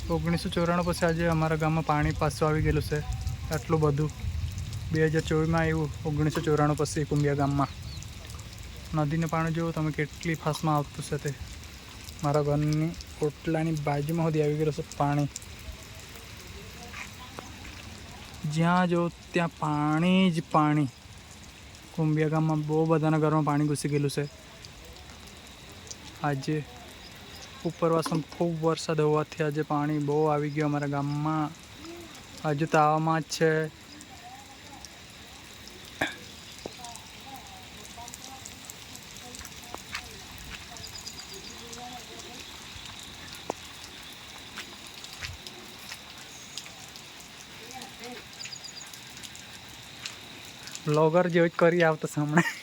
1994 પછી આજે અમારા ગામમાં પાણી પાછું આવી ગયેલું છે આટલું બધું 2024માં આવ્યું 1994 પછી કુંભિયા ગામમાં નદીને પાણી જોવું તમે કેટલી ફાસ્ટમાં આવતું છે તે મારા ઘરની ઓટલાની બાજુમાં સુધી આવી ગયેલું છે પાણી જ્યાં જો ત્યાં પાણી જ પાણી કુંભિયા ગામમાં બહુ બધાના ઘરમાં પાણી ઘૂસી ગયેલું છે આજે ઉપરવાસમાં ખૂબ વરસાદ હોવાથી આજે પાણી બહુ આવી ગયું અમારા ગામમાં હજુ તો આવવામાં જ છે બ્લોગર જેવું જ કરી આવતો સામે